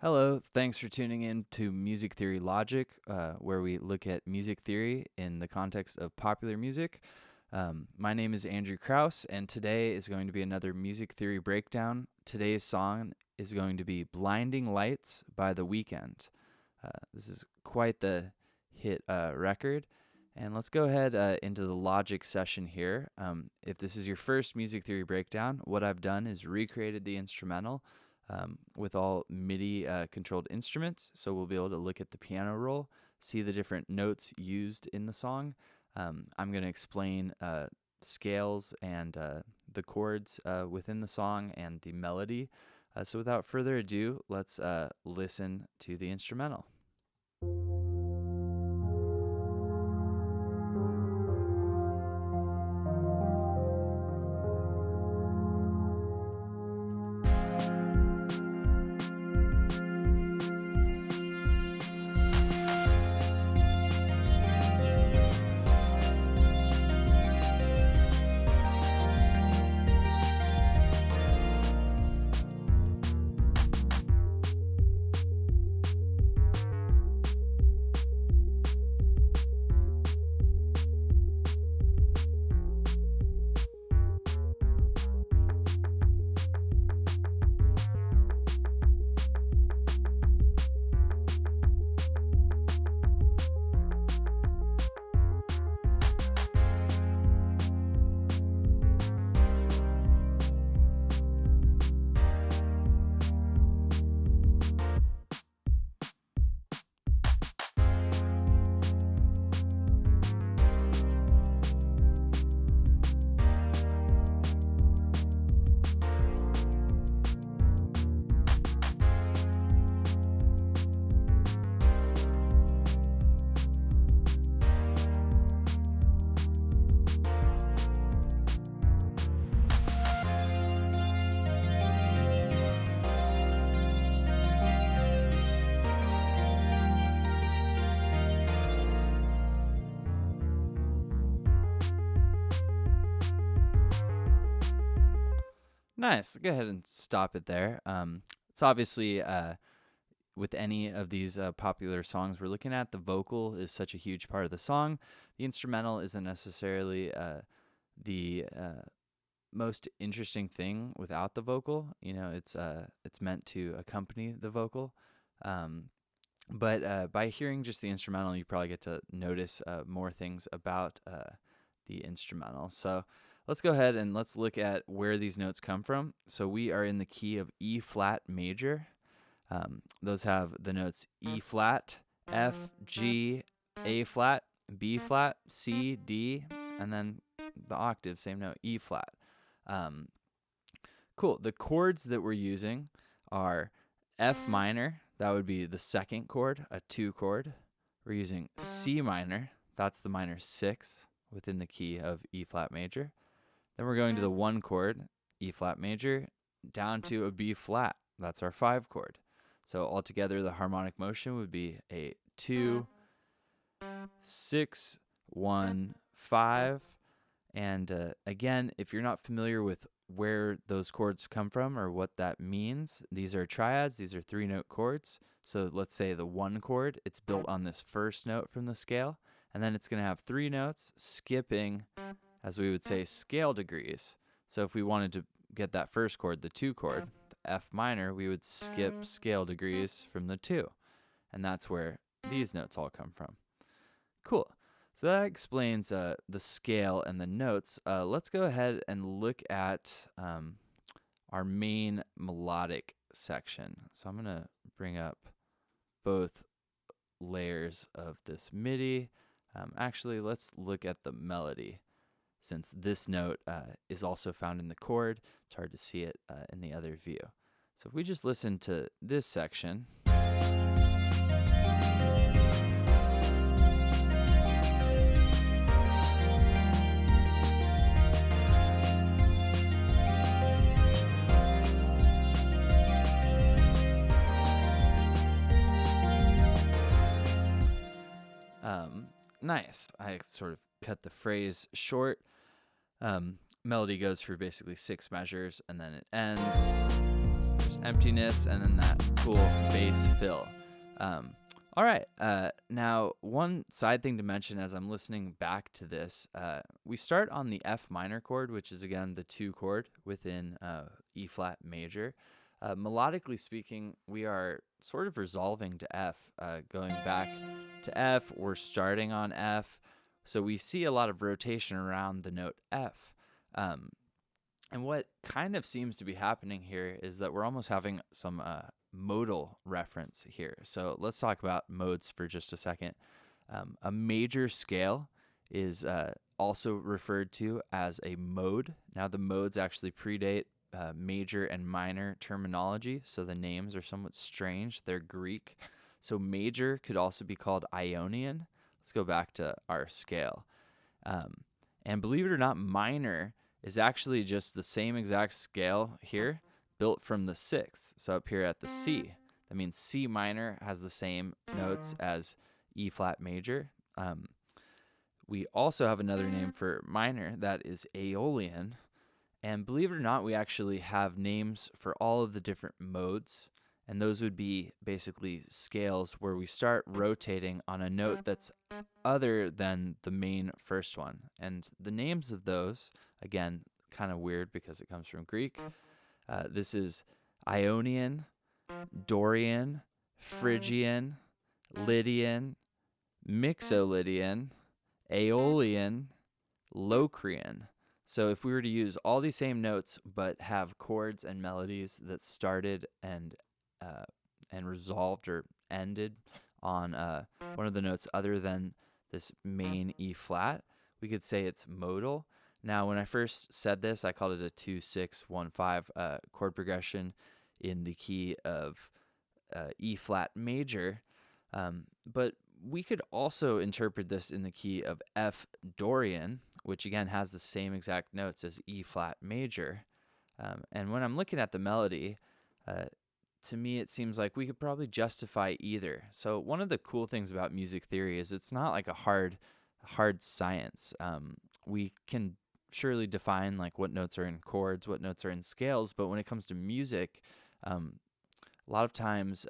Hello, thanks for tuning in to Music Theory Logic, where we look at music theory in the context of popular music. My name is Andrew Krause, and today is going to be another music theory breakdown. Today's song is going to be Blinding Lights by The Weeknd. This is quite the hit record. And let's go ahead into the logic session here. If this is your first music theory breakdown, what I've done is recreated the instrumental with all MIDI controlled instruments. So we'll be able to look at the piano roll, see the different notes used in the song. I'm going to explain scales and the chords within the song and the melody. So without further ado, let's listen to the instrumental. Nice. Go ahead and stop it there. It's obviously with any of these popular songs we're looking at, the vocal is such a huge part of the song. The instrumental isn't necessarily the most interesting thing without the vocal. You know, it's meant to accompany the vocal. But by hearing just the instrumental, you probably get to notice more things about the instrumental. So let's go ahead and let's look at where these notes come from. So we are in the key of E flat major. Those have the notes E flat, F, G, A flat, B flat, C, D, and then the octave, same note, E flat. Cool. The chords that we're using are F minor, that would be the second chord, a 2 chord. We're using C minor, that's the minor 6 within the key of E flat major. Then we're going to the 1 chord, E flat major, down to a B flat. That's our 5 chord. So altogether, the harmonic motion would be a 2, 6, 1, 5. And again, if you're not familiar with where those chords come from or what that means, these are triads. These are 3-note chords. So let's say the 1 chord, it's built on this first note from the scale. And then it's going to have 3 notes skipping, as we would say, scale degrees. So if we wanted to get that first chord, the 2 chord, the F minor, we would skip scale degrees from the 2. And that's where these notes all come from. Cool. So that explains the scale and the notes. Let's go ahead and look at our main melodic section. So I'm going to bring up both layers of this MIDI. Actually, let's look at the melody. Since this note is also found in the chord, it's hard to see it in the other view. So if we just listen to this section. Nice. I sort of cut the phrase short. Melody goes for basically 6 measures, and then it ends. There's emptiness, and then that cool bass fill. All right. Now, one side thing to mention as I'm listening back to this, we start on the F minor chord, which is, again, the 2 chord within E flat major. Melodically speaking, we are sort of resolving to F. Going back to F, we're starting on F. So we see a lot of rotation around the note F. And what kind of seems to be happening here is that we're almost having some modal reference here. So let's talk about modes for just a second. A major scale is also referred to as a mode. Now, the modes actually predate major and minor terminology, so the names are somewhat strange. They're Greek. So major could also be called Ionian. Let's go back to our scale. And believe it or not, minor is actually just the same exact scale here, built from the 6th. So up here at the C, that means C minor has the same notes as E flat major. We also have another name for minor that is Aeolian. And believe it or not, we actually have names for all of the different modes. And those would be basically scales where we start rotating on a note that's other than the main first one. And the names of those, again, kind of weird because it comes from Greek. This is Ionian, Dorian, Phrygian, Lydian, Mixolydian, Aeolian, Locrian. So if we were to use all these same notes but have chords and melodies that started and resolved or ended on one of the notes other than this main E flat, we could say it's modal. Now, when I first said this, I called it a 2-6-1-5 chord progression in the key of E flat major, but we could also interpret this in the key of F Dorian, which again has the same exact notes as E flat major. And when I'm looking at the melody, to me it seems like we could probably justify either. So one of the cool things about music theory is it's not like a hard science. We can surely define like what notes are in chords, what notes are in scales, but when it comes to music, a lot of times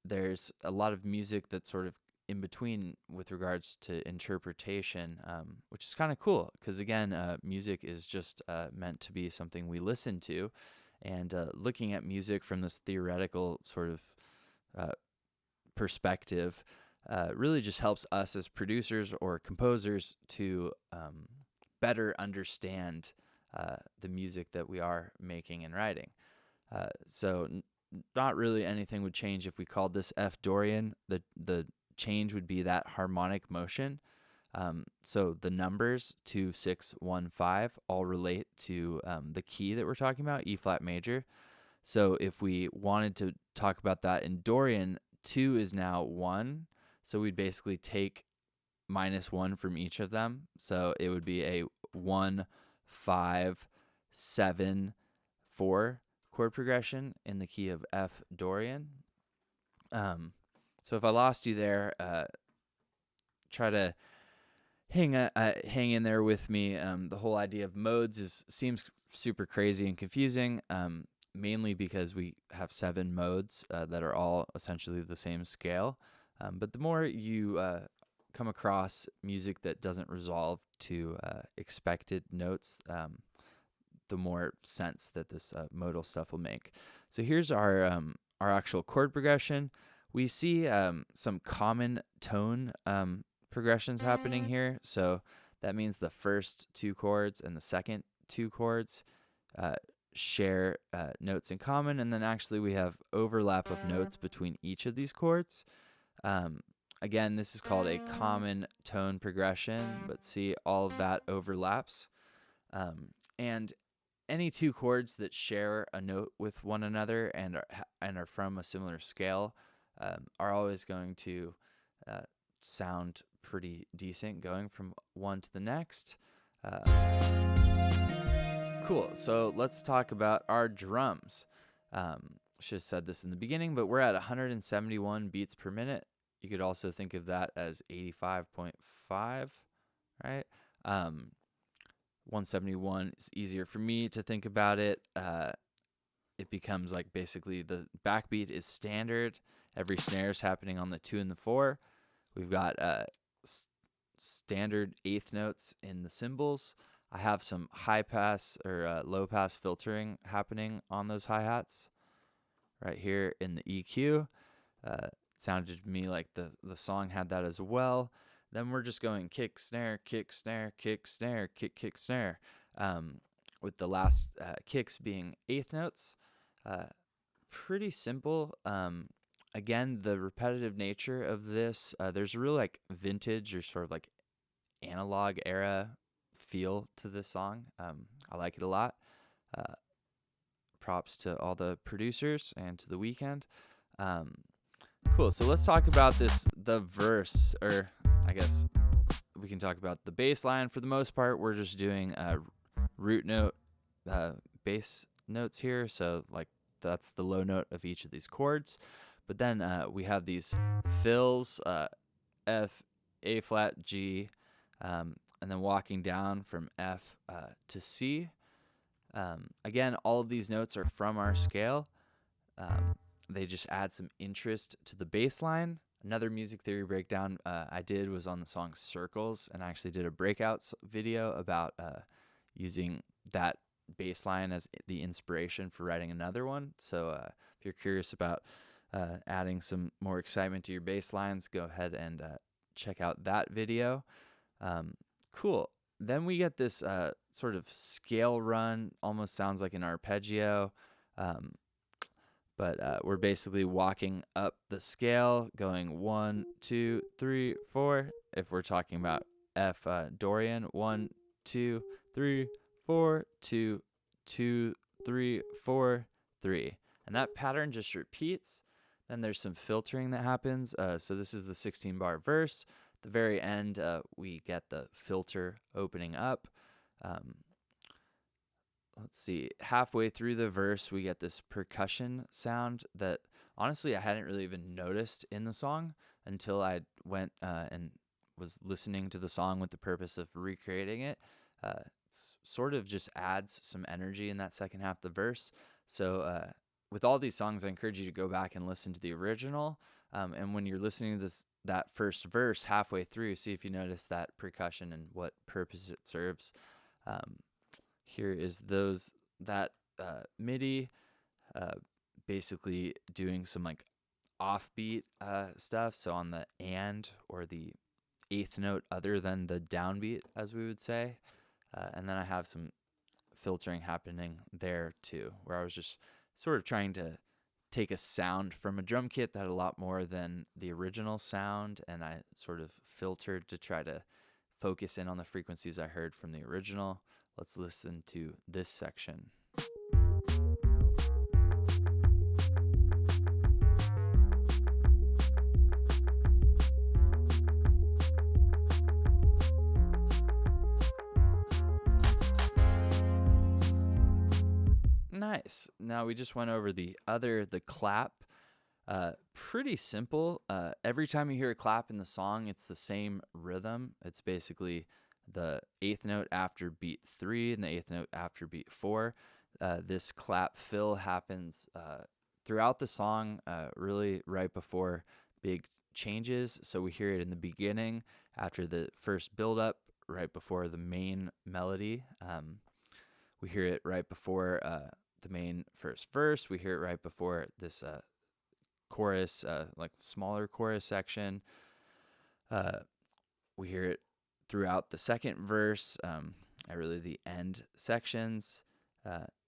there's a lot of music that's sort of in between with regards to interpretation, which is kind of cool because, again, music is just meant to be something we listen to. And looking at music from this theoretical sort of perspective really just helps us as producers or composers to better understand the music that we are making and writing. So not really anything would change if we called this F Dorian. The change would be that harmonic motion. So the numbers 2, 6, 1, 5 all relate to the key that we're talking about, E flat major. So if we wanted to talk about that in Dorian, 2 is now 1. So we'd basically take -1 from each of them. So it would be a 1, 5, 7, 4 chord progression in the key of F Dorian. So if I lost you there, try to hang in there with me. The whole idea of modes seems super crazy and confusing, mainly because we have 7 modes that are all essentially the same scale. But the more you come across music that doesn't resolve to expected notes, the more sense that this modal stuff will make. So here's our actual chord progression. We see some common tone progressions happening here. So that means the first 2 chords and the second 2 chords share notes in common, and then actually we have overlap of notes between each of these chords. Again, this is called a common tone progression, but see all of that overlaps. And any 2 chords that share a note with one another and are from a similar scale are always going to sound pretty decent going from one to the next. Cool. So let's talk about our drums. Should have said this in the beginning, but we're at 171 beats per minute. You could also think of that as 85.5, right? 171 is easier for me to think about it. it becomes like basically the backbeat is standard. Every snare is happening on the 2 and the 4. We've got standard eighth notes in the cymbals. I have some high pass or low pass filtering happening on those hi-hats right here in the EQ. Sounded to me like the song had that as well. Then we're just going kick, snare, kick, snare, kick, snare, kick, kick, snare, with the last kicks being eighth notes. Pretty simple. Again, the repetitive nature of this, there's a real like vintage or sort of like analog era feel to this song. I like it a lot. Props to all the producers and to the Weeknd. Cool. So let's talk about the verse, or I guess we can talk about the bass line. For the most part, we're just doing root note bass notes here. So like that's the low note of each of these chords. But then we have these fills, F, A flat, G, and then walking down from F to C. Again, all of these notes are from our scale. They just add some interest to the bass line. Another music theory breakdown I did was on the song Circles, and I actually did a breakout video about using that bass line as the inspiration for writing another one. So if you're curious about adding some more excitement to your bass lines, go ahead and check out that video. Cool. Then we get this sort of scale run, almost sounds like an arpeggio, but we're basically walking up the scale, going 1, 2, 3, 4. If we're talking about F Dorian, 1, 2, 3, 4, 2, 2, 3, 4, 3. And that pattern just repeats. Then there's some filtering that happens. So this is the 16-bar verse. At the very end, we get the filter opening up. Let's see. Halfway through the verse, we get this percussion sound that honestly I hadn't really even noticed in the song until I went and was listening to the song with the purpose of recreating it. It's sort of just adds some energy in that second half of the verse. So with all these songs, I encourage you to go back and listen to the original. And when you're listening to that first verse halfway through, see if you notice that percussion and what purpose it serves. Here is that MIDI, basically doing some like offbeat stuff. So on the and or the eighth note other than the downbeat, as we would say. And then I have some filtering happening there too, where I was just sort of trying to take a sound from a drum kit that had a lot more than the original sound, and I sort of filtered to try to focus in on the frequencies I heard from the original. Let's listen to this section. Nice. Now we just went over the clap. Pretty simple. Every time you hear a clap in the song, it's the same rhythm. It's basically the eighth note after beat 3 and the eighth note after beat 4. This clap fill happens throughout the song, really right before big changes. So we hear it in the beginning, after the first build up, right before the main melody. We hear it right before the main first verse. We hear it right before this chorus, like smaller chorus section. We hear it throughout the second verse, at really the end sections.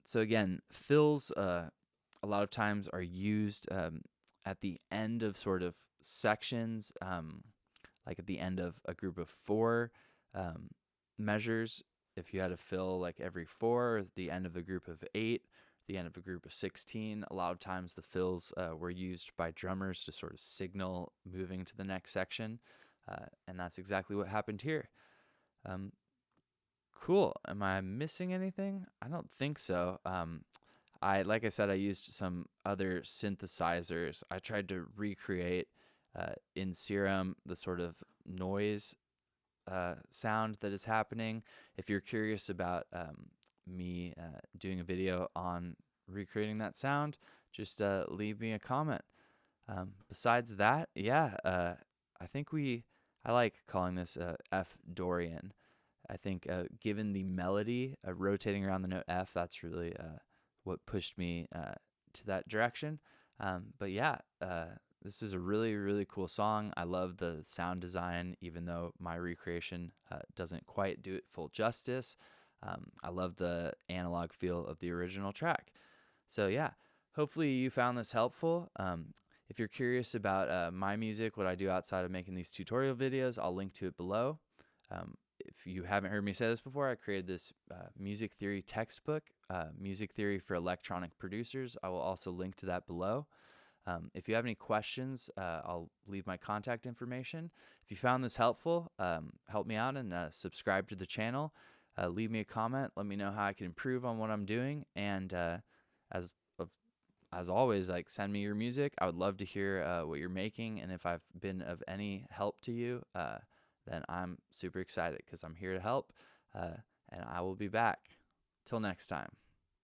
So again, fills a lot of times are used at the end of sort of sections, like at the end of a group of 4 measures. If you had a fill like every 4, or the end of a group of 8, the end of a group of 16, a lot of times the fills were used by drummers to sort of signal moving to the next section. And that's exactly what happened here. Cool. Am I missing anything? I don't think so. Like I said, I used some other synthesizers. I tried to recreate in Serum the sort of noise sound that is happening. If you're curious about me doing a video on recreating that sound, just leave me a comment. Besides that, yeah, I think I like calling this F Dorian. I think given the melody rotating around the note F, that's really what pushed me to that direction. But yeah, this is a really, really cool song. I love the sound design, even though my recreation doesn't quite do it full justice. I love the analog feel of the original track. So yeah, hopefully you found this helpful. If you're curious about my music, what I do outside of making these tutorial videos, I'll link to it below. If you haven't heard me say this before, I created this music theory textbook, Music Theory for Electronic Producers. I will also link to that below. If you have any questions, I'll leave my contact information. If you found this helpful, help me out and subscribe to the channel. Leave me a comment. Let me know how I can improve on what I'm doing. And as always, like, send me your music. I would love to hear what you're making. And if I've been of any help to you, then I'm super excited because I'm here to help. And I will be back. Till next time.